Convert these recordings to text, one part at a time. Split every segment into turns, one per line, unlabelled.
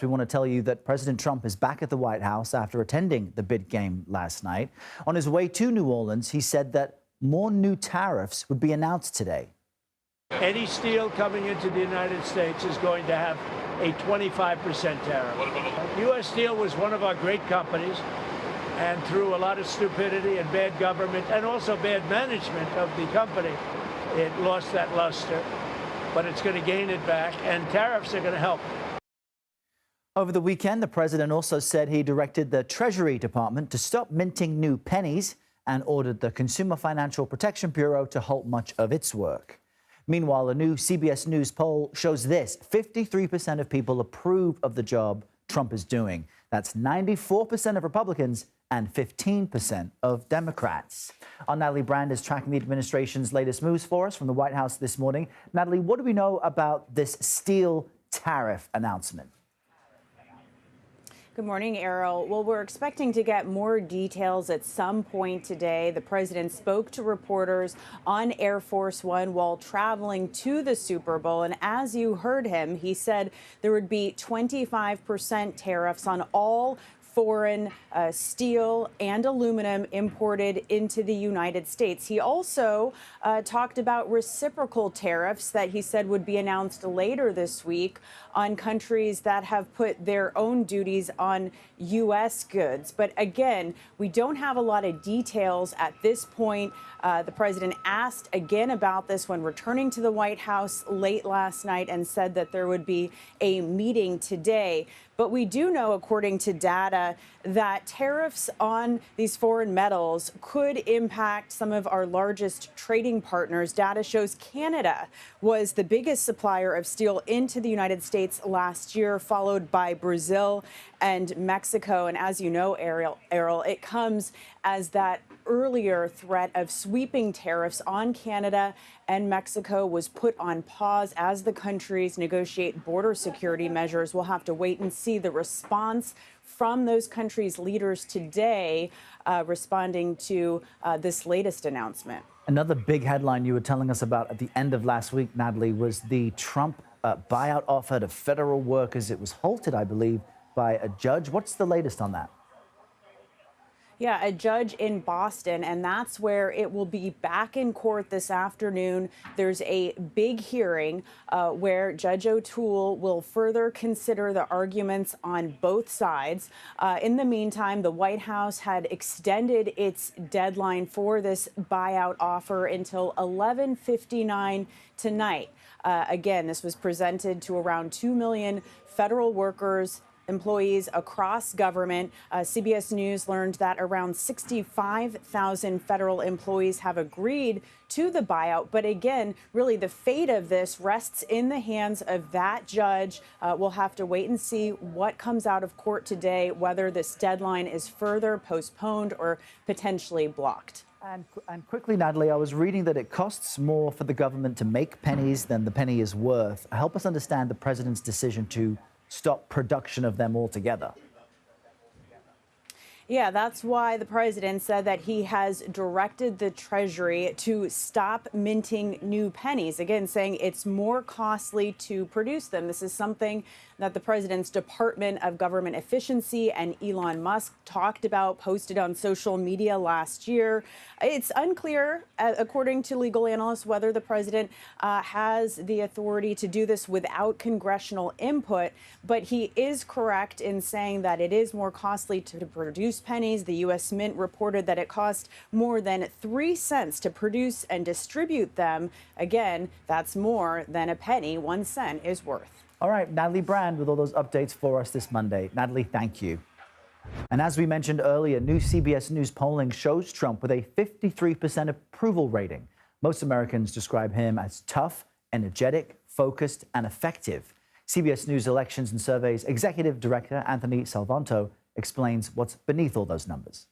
We want to tell you that President Trump is back at the White House after attending the bid game last night. On his way to New Orleans, he said that more new tariffs would be announced today.
Any steel coming into the United States is going to have a 25% tariff. U.S. Steel was one of our great companies, and through a lot of stupidity and bad government and also bad management of the company, it lost that luster. But it's going to gain it back, and tariffs are going to help.
Over the weekend, the president also said he directed the Treasury Department to stop minting new pennies and ordered the Consumer Financial Protection Bureau to halt much of its work. Meanwhile, a new CBS News poll shows this: 53% of people approve of the job Trump is doing. That's 94% of Republicans and 15% of Democrats. Our Natalie Brand is tracking the administration's latest moves for us from the White House this morning. Natalie, what do we know about this steel tariff announcement?
Good morning, Errol. Well, we're expecting to get more details at some point today. The president spoke to reporters on Air Force One while traveling to the Super Bowl. And as you heard him, he said there would be 25% tariffs on all foreign steel and aluminum imported into the United States. He also talked about reciprocal tariffs that he said would be announced later this week on countries that have put their own duties on U.S. goods. But again, we don't have a lot of details at this point. The president asked again about this when returning to the White House late last night and said that there would be a meeting today. But we do know, according to data, that tariffs on these foreign metals could impact some of our largest trading partners. Data shows Canada was the biggest supplier of steel into the United States last year, followed by Brazil and Mexico. And as you know, Errol, it comes as that earlier threat of sweeping tariffs on Canada and Mexico was put on pause as the countries negotiate border security measures. We'll have to wait and see the response from those countries' leaders today, responding to this latest announcement.
Another big headline you were telling us about at the end of last week, Natalie, was the Trump buyout offer to federal workers. It was halted, I believe, by a judge. What's the latest on that?
Yeah, a judge in Boston, and that's where it will be back in court this afternoon. There's a big hearing where Judge O'Toole will further consider the arguments on both sides. In the meantime, the White House had extended its deadline for this buyout offer until 11:59 tonight. Again, this was presented to around 2 million federal workers, employees across government. CBS News learned that around 65,000 federal employees have agreed to the buyout. But again, really the fate of this rests in the hands of that judge. We'll have to wait and see what comes out of court today, whether this deadline is further postponed or potentially blocked.
And quickly, Natalie, I was reading that it costs more for the government to make pennies than the penny is worth. Help us understand the president's decision to stop production of them altogether.
Yeah, that's why the president said that he has directed the Treasury to stop minting new pennies, again, saying it's more costly to produce them. This is something that the president's Department of Government Efficiency and Elon Musk talked about, posted on social media last year. It's unclear, according to legal analysts, whether the president has the authority to do this without congressional input, but he is correct in saying that it is more costly to produce pennies. The U.S. Mint reported that it cost more than 3 cents to produce and distribute them. Again, that's more than a penny 1 cent is worth.
All right, Natalie Brand with all those updates for us this Monday. Natalie, thank you. And as we mentioned earlier, new CBS News polling shows Trump with a 53% approval rating. Most Americans describe him as tough, energetic, focused, and effective. CBS News Elections and Surveys Executive Director Anthony Salvanto explains what's beneath all those numbers.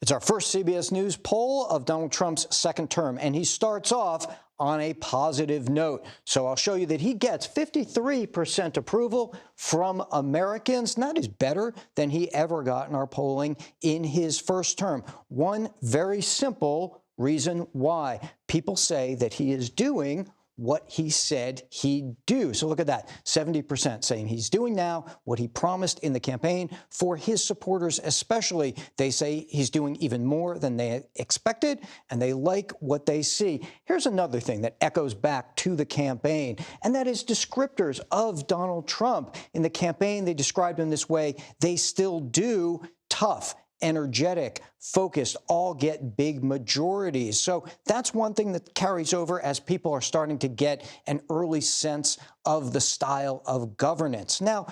It's our first CBS News poll of Donald Trump's second term, and he starts off on a positive note. So I'll show you that he gets 53% approval from Americans, and that is better than he ever got in our polling in his first term. One very simple reason why. People say that he is doing what he said he'd do. So look at that, 70% saying he's doing now what he promised in the campaign. For his supporters especially, they say he's doing even more than they expected, and they like what they see. Here's another thing that echoes back to the campaign, and that is descriptors of Donald Trump. In the campaign, they described him this way: they still do, tough, energetic, focused, all get big majorities. So that's one thing that carries over as people are starting to get an early sense of the style of governance. Now,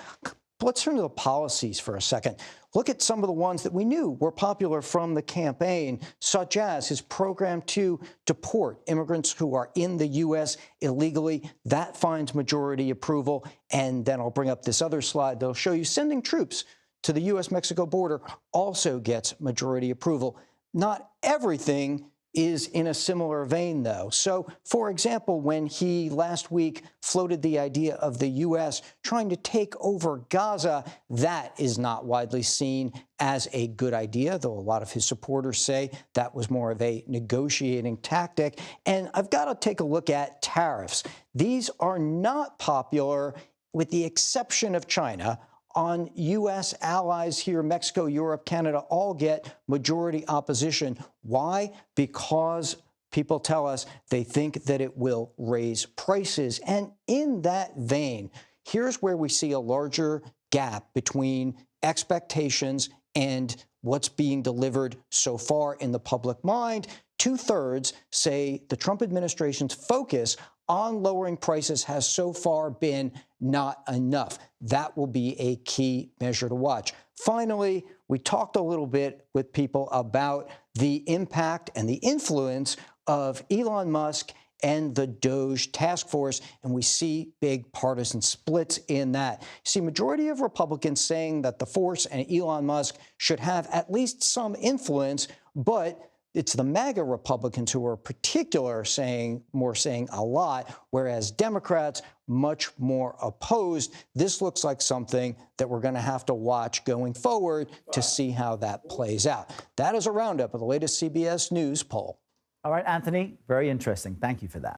let's turn to the policies for a second. Look at some of the ones that we knew were popular from the campaign, such as his program to deport immigrants who are in the U.S. illegally. That finds majority approval. And then I'll bring up this other slide that'll show you sending troops to the U.S.-Mexico border also gets majority approval. Not everything is in a similar vein, though. So, for example, when he last week floated the idea of the U.S. trying to take over Gaza, that is not widely seen as a good idea, though a lot of his supporters say that was more of a negotiating tactic. And I've got to take a look at tariffs. These are not popular, with the exception of China. On U.S. allies here, Mexico, Europe, Canada, all get majority opposition. Why? Because people tell us they think that it will raise prices. And in that vein, here's where we see a larger gap between expectations and what's being delivered so far in the public mind. 2/3 say the Trump administration's focus on lowering prices has so far been not enough. That will be a key measure to watch. Finally, we talked a little bit with people about the impact and the influence of Elon Musk and the DOGE task force, and we see big partisan splits in that. You see, majority of Republicans saying that the force and Elon Musk should have at least some influence, but it's the MAGA Republicans who are particular saying a lot, whereas Democrats much more opposed. This looks like something that we're going to have to watch going forward to see how that plays out. That is a roundup of the latest CBS News poll.
All right, Anthony, very interesting. Thank you for that.